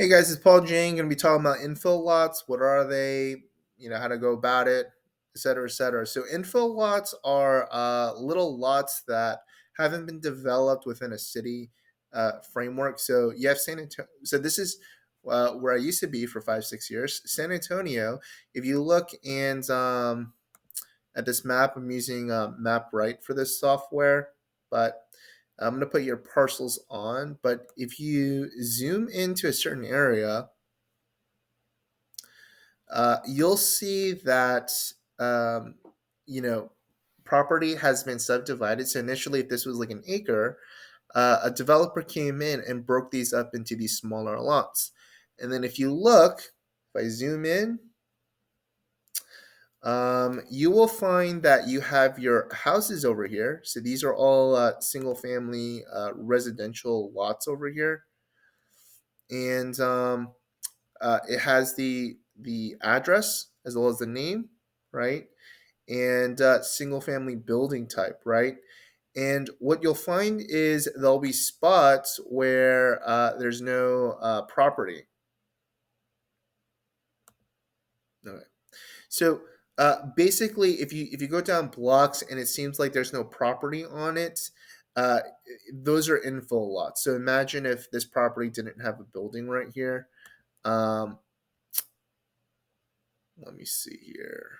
Hey guys, it's Paul Jane. Going to be talking about infill lots. What are they? How to go about it, et cetera, et cetera. So infill lots are little lots that haven't been developed within a city framework. So you have San Antonio. So this is where I used to be for 5, 6 years. San Antonio. If you look and at this map, I'm using Map Right for this software, but I'm going to put your parcels on. But if you zoom into a certain area, you'll see that um, you know property has been subdivided. So initially, if this was like an acre, a developer came in and broke these up into these smaller lots. And then if you look, if I zoom in, you will find that you have your houses over here. So these are all single family residential lots over here. And it has the address as well as the name, right? And single family building type, right? And what you'll find is there'll be spots where there's no property. Okay. So basically, if you go down blocks and it seems like there's no property on it, uh, those are infill lots. So imagine if this property didn't have a building right here. Um, let me see here.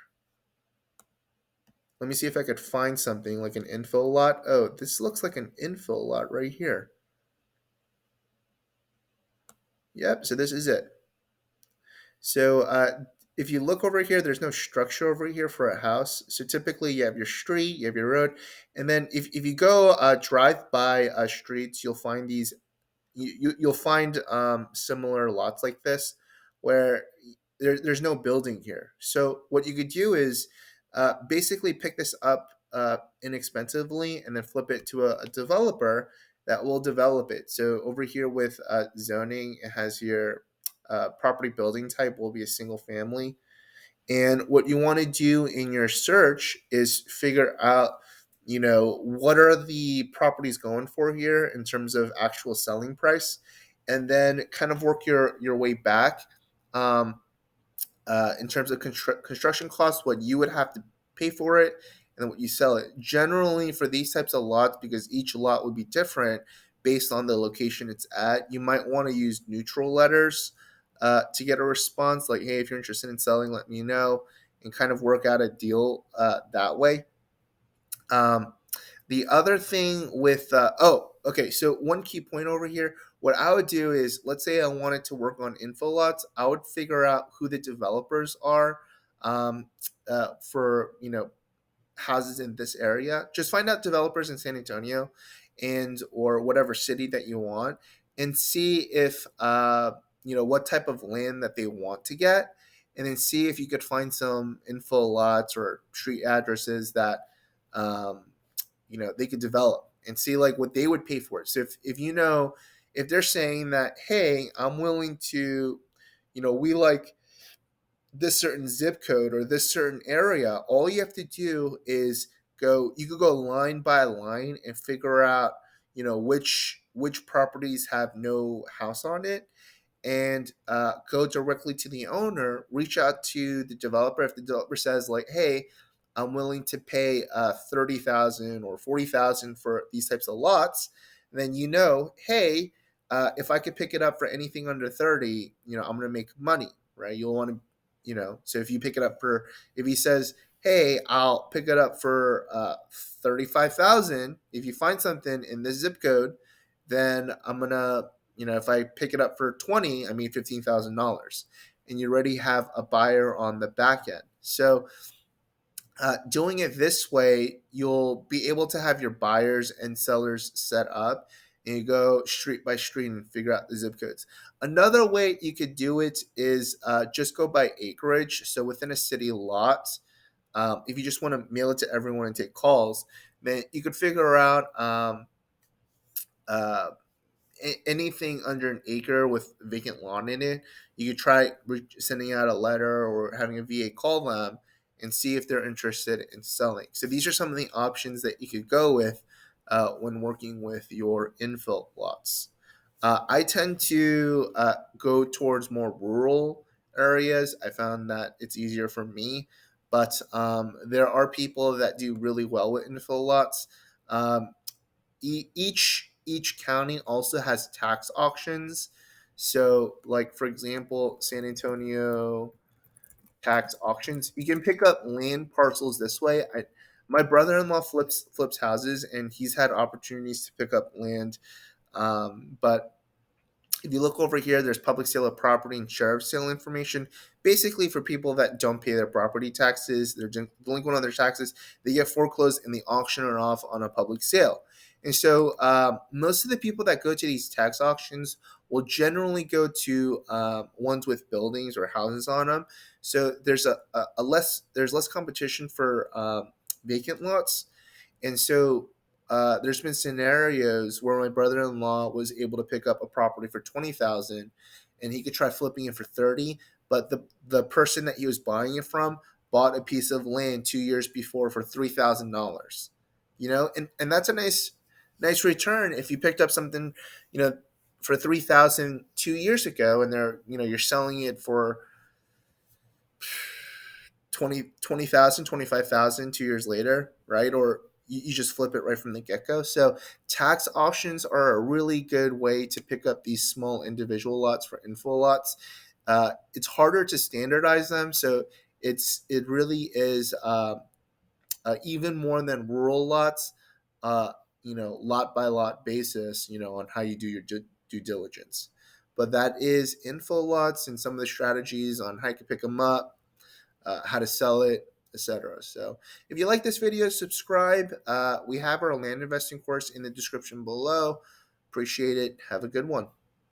Let me see if I could find something like an infill lot. Oh, this looks like an infill lot right here. Yep, so this is it. So if you look over here, there's no structure over here for a house. So typically you have your street, you have your road, and then if you go drive by streets, you'll find these you'll find similar lots like this where there's no building here. So what you could do is basically pick this up inexpensively and then flip it to a developer that will develop it. So over here with zoning, it has your property building type will be a single family. And what you want to do in your search is figure out, what are the properties going for here in terms of actual selling price, and then kind of work your way back um, in terms of construction costs, what you would have to pay for it, and then what you sell it. Generally, for these types of lots, because each lot would be different based on the location it's at, you might want to use neutral letters to get a response like, hey, if you're interested in selling, let me know, and kind of work out a deal that way. Um, the other thing with okay, so one key point over here, what I would do is, let's say I wanted to work on info lots, I would figure out who the developers are um, for houses in this area. Just find out developers in San Antonio and or whatever city that you want, and see if what type of land that they want to get, and then see if you could find some info lots or street addresses that um, they could develop, and see like what they would pay for it. So if they're saying that, hey, I'm willing to, we like this certain zip code or this certain area, all you have to do is you could go line by line and figure out, which properties have no house on it, and go directly to the owner, reach out to the developer. If the developer says like, hey, I'm willing to pay 30,000 or 40,000 for these types of lots, then hey, if I could pick it up for anything under 30, I'm going to make money, right? You'll want to, so if you pick it up for, if he says, hey, I'll pick it up for 35,000, if you find something in this zip code, then I'm going to, if I pick it up for 20, I mean $15,000, and you already have a buyer on the back end. So doing it this way, you'll be able to have your buyers and sellers set up, and you go street by street and figure out the zip codes. Another way you could do it is just go by acreage. So within a city lot, if you just want to mail it to everyone and take calls, then you could figure out uh, anything under an acre with vacant lawn in it. You could try sending out a letter or having a VA call them and see if they're interested in selling. So these are some of the options that you could go with when working with your infill lots. I tend to go towards more rural areas. I found that it's easier for me, but there are people that do really well with infill lots. Um, each county also has tax auctions. So, like for example, San Antonio tax auctions, you can pick up land parcels this way. My brother-in-law flips houses, and he's had opportunities to pick up land. But if you look over here, there's public sale of property and sheriff's sale information. Basically, for people that don't pay their property taxes, they're delinquent on their taxes, they get foreclosed and they auction it off on a public sale. And so, most of the people that go to these tax auctions will generally go to ones with buildings or houses on them. So there's a less there's less competition for vacant lots, and so there's been scenarios where my brother-in-law was able to pick up a property for 20,000, and he could try flipping it for 30. But the person that he was buying it from bought a piece of land 2 years before for $3,000. And that's a nice return if you picked up something, for 3,000 2 years ago, and you're selling it for 20,000, 25,000 2 years later, right? Or you just flip it right from the get-go. So tax auctions are a really good way to pick up these small individual lots for infill lots. It's harder to standardize them, so it really is even more than rural lots, uh, lot by lot basis, on how you do your due diligence. But that is infill lots and some of the strategies on how you can pick them up, how to sell it, etc. So if you like this video, subscribe. We have our land investing course in the description below. Appreciate it. Have a good one.